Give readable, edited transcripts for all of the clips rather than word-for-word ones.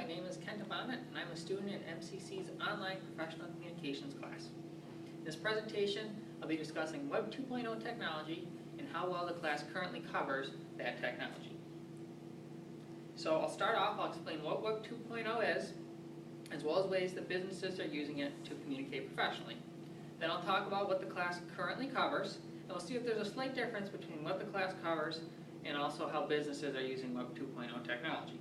my name is Bonnett, and I'm a student in MCC's Online Professional Communications class. In this presentation, I'll be discussing Web 2.0 technology and how well the class currently covers that technology. So I'll start off, I'll explain what Web 2.0 is, as well as ways that businesses are using it to communicate professionally. Then I'll talk about what the class currently covers, and we'll see if there's a slight difference between what the class covers and also how businesses are using Web 2.0 technology.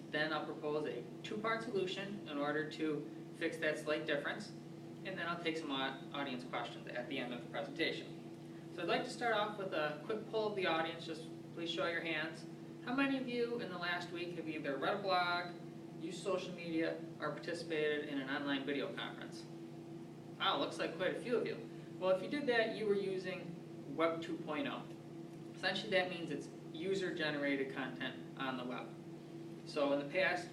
Then I'll propose a two-part solution in order to fix that slight difference, and then I'll take some audience questions at the end of the presentation. So I'd like to start off with a quick poll of the audience. Just please show your hands. How many of you in the last week have either read a blog, used social media, or participated in an online video conference? Wow, looks like quite a few of you. Well, if you did that, you were using Web 2.0. Essentially, that means it's user-generated content on the web. So in the past,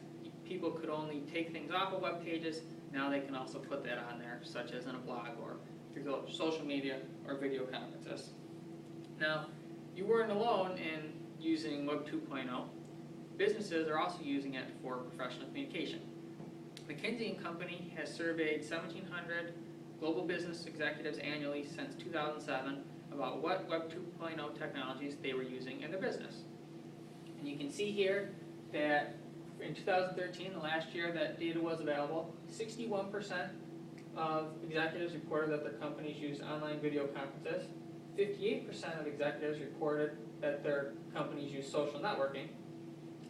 people could only take things off of web pages. Now they can also put that on there, such as in a blog or through social media or video conferences. Now, you weren't alone in using Web 2.0. Businesses are also using it for professional communication. McKinsey & Company has surveyed 1,700 global business executives annually since 2007 about what Web 2.0 technologies they were using in their business. And you can see here that in 2013, the last year that data was available, 61% of executives reported that their companies used online video conferences. 58% of executives reported that their companies used social networking.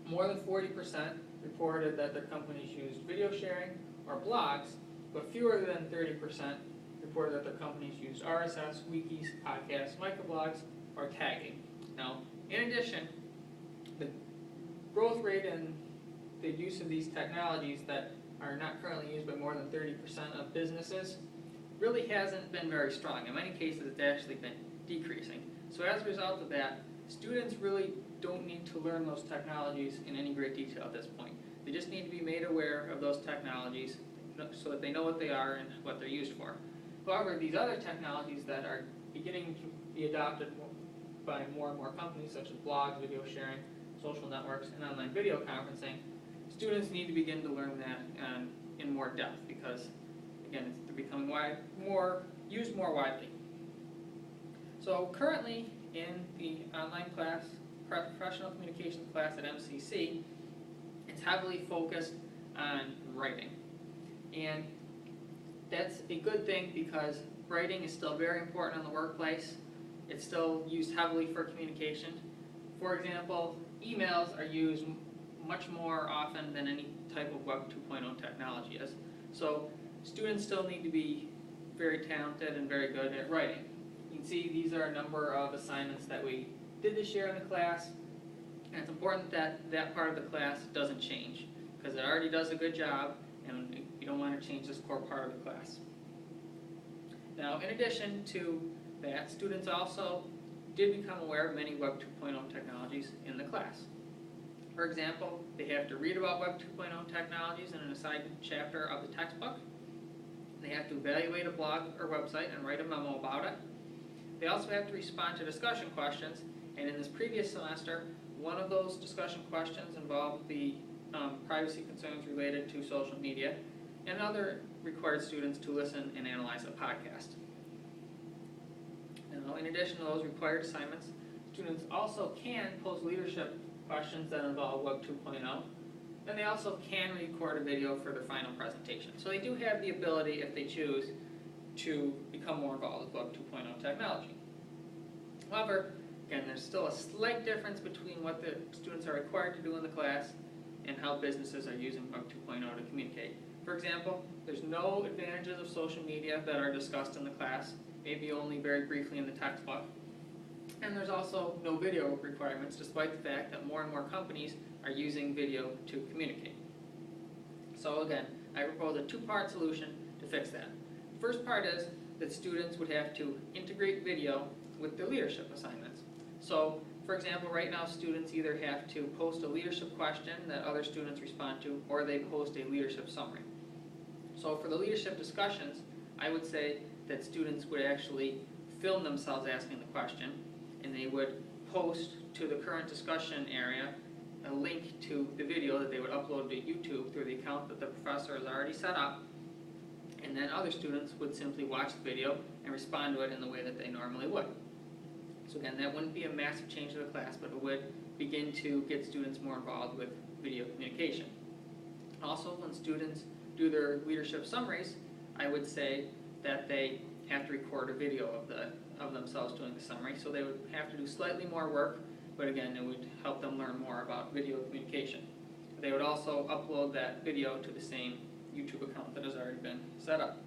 More than 40% reported that their companies used video sharing or blogs, but fewer than 30% reported that their companies used RSS, wikis, podcasts, microblogs, or tagging. Now, in addition, the growth rate in the use of these technologies that are not currently used by more than 30% of businesses really hasn't been very strong. In many cases, it's actually been decreasing. So as a result of that, students really don't need to learn those technologies in any great detail at this point. They just need to be made aware of those technologies so that they know what they are and what they're used for. However, these other technologies that are beginning to be adopted by more and more companies, such as blogs, video sharing, social networks, and online video conferencing, students need to begin to learn that in more depth because, again, they're becoming used more widely. So currently in the online class, professional communications class at MCC, it's heavily focused on writing. And that's a good thing because writing is still very important in the workplace. It's still used heavily for communication. For example, emails are used much more often than any type of Web 2.0 technology is. So students still need to be very talented and very good at writing. You can see these are a number of assignments that we did this year in the class, and it's important that that part of the class doesn't change because it already does a good job and you don't want to change this core part of the class. Now, in addition to that, students also did become aware of many Web 2.0 technologies in the class. For example, they have to read about Web 2.0 technologies in an assigned chapter of the textbook. They have to evaluate a blog or website and write a memo about it. They also have to respond to discussion questions, and in this previous semester, one of those discussion questions involved the privacy concerns related to social media, and other required students to listen and analyze a podcast. Now, in addition to those required assignments, students also can pose leadership questions that involve Web 2.0, and they also can record a video for their final presentation. So they do have the ability, if they choose, to become more involved with Web 2.0 technology. However, again, there's still a slight difference between what the students are required to do in the class and how businesses are using Web 2.0 to communicate. For example, there's no advantages of social media that are discussed in the class, maybe only very briefly in the textbook. And there's also no video requirements, despite the fact that more and more companies are using video to communicate. So again, I propose a two-part solution to fix that. The first part is that students would have to integrate video with their leadership assignments. So, for example, right now students either have to post a leadership question that other students respond to, or they post a leadership summary. So for the leadership discussions, I would say that students would actually film themselves asking the question, and they would post to the current discussion area a link to the video that they would upload to YouTube through the account that the professor has already set up, and then other students would simply watch the video and respond to it in the way that they normally would. So again, that wouldn't be a massive change to the class, but it would begin to get students more involved with video communication. Also, when students do their leadership summaries, I would say that they have to record a video of themselves doing the summary, so they would have to do slightly more work, but again, it would help them learn more about video communication. They would also upload that video to the same YouTube account that has already been set up.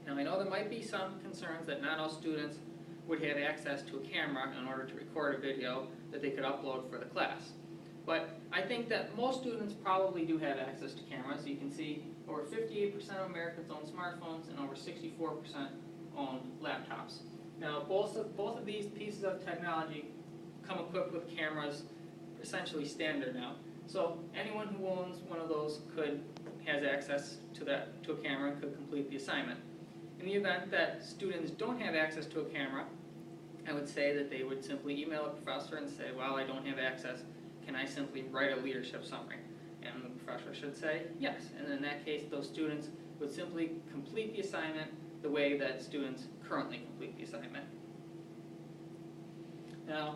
Now, I know there might be some concerns that not all students would have access to a camera in order to record a video that they could upload for the class. But I think that most students probably do have access to cameras. You can see over 58% of Americans own smartphones and over 64% own laptops. Now, both of these pieces of technology come equipped with cameras essentially standard now. So anyone who owns one of those has access to a camera and could complete the assignment. In the event that students don't have access to a camera, I would say that they would simply email a professor and say, well, I don't have access, can I simply write a leadership summary? And the professor should say yes, and in that case those students would simply complete the assignment the way that students currently complete the assignment. Now,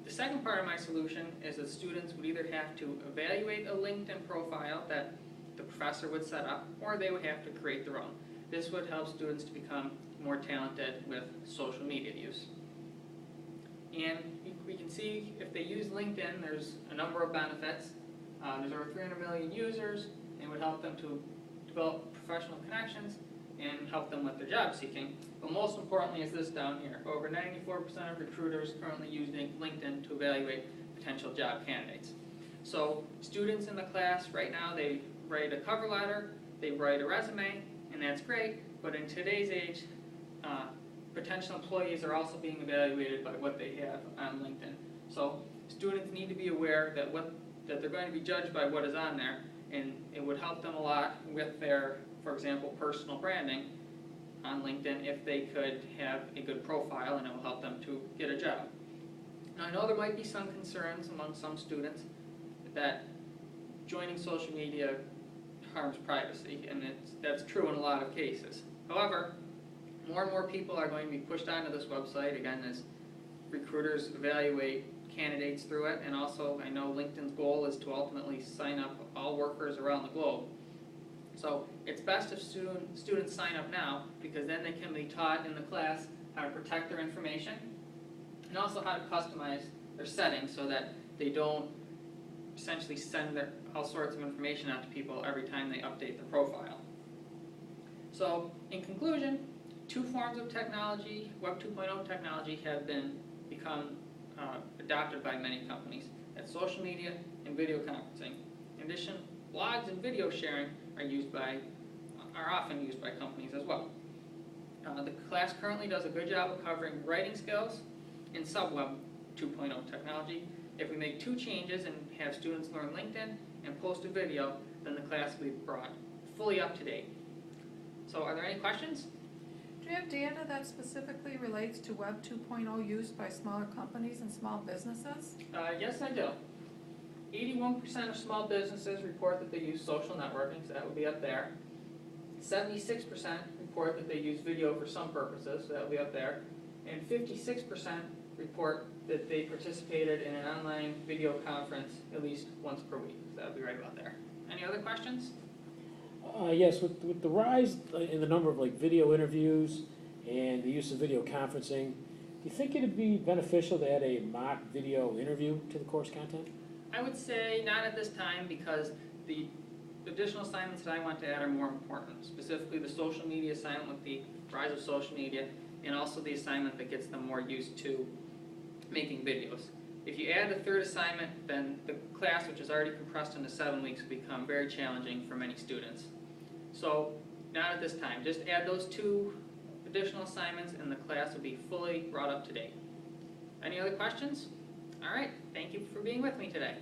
the second part of my solution is that students would either have to evaluate a LinkedIn profile that the professor would set up, or they would have to create their own. This would help students to become more talented with social media use. And we can see if they use LinkedIn, there's a number of benefits. There's over 300 million users, and it would help them to develop professional connections and help them with their job seeking. But most importantly is this down here. Over 94% of recruiters currently using LinkedIn to evaluate potential job candidates. So students in the class right now, they write a cover letter, they write a resume, and that's great, but in today's age, potential employees are also being evaluated by what they have on LinkedIn. So students need to be aware that they're going to be judged by what is on there, and it would help them a lot with their, for example, personal branding on LinkedIn if they could have a good profile, and it will help them to get a job. Now, I know there might be some concerns among some students that joining social media harms privacy, and that's true in a lot of cases. However, more and more people are going to be pushed onto this website, again, as recruiters evaluate candidates through it, and also I know LinkedIn's goal is to ultimately sign up all workers around the globe. So it's best if students sign up now, because then they can be taught in the class how to protect their information, and also how to customize their settings so that they don't essentially send all sorts of information out to people every time they update their profile. So in conclusion, two forms of technology, Web 2.0 technology, have become adopted by many companies. That's social media and video conferencing. In addition, blogs and video sharing are often used by companies as well. The class currently does a good job of covering writing skills in sub-Web 2.0 technology. If we make two changes and have students learn LinkedIn and post a video, then the class will be brought fully up to date. So are there any questions? Do you have data that specifically relates to Web 2.0 use by smaller companies and small businesses? Yes, I do. 81% of small businesses report that they use social networking, so that would be up there. 76% report that they use video for some purposes, so that would be up there. And 56% report that they participated in an online video conference at least once per week, so that would be right about there. Any other questions? Yes, with the rise in the number of video interviews and the use of video conferencing, do you think it'd be beneficial to add a mock video interview to the course content? I would say not at this time, because the additional assignments that I want to add are more important, specifically the social media assignment with the rise of social media, and also the assignment that gets them more used to making videos. If you add a third assignment, then the class, which is already compressed into 7 weeks, will become very challenging for many students. So, not at this time. Just add those two additional assignments and the class will be fully brought up to date. Any other questions? All right, thank you for being with me today.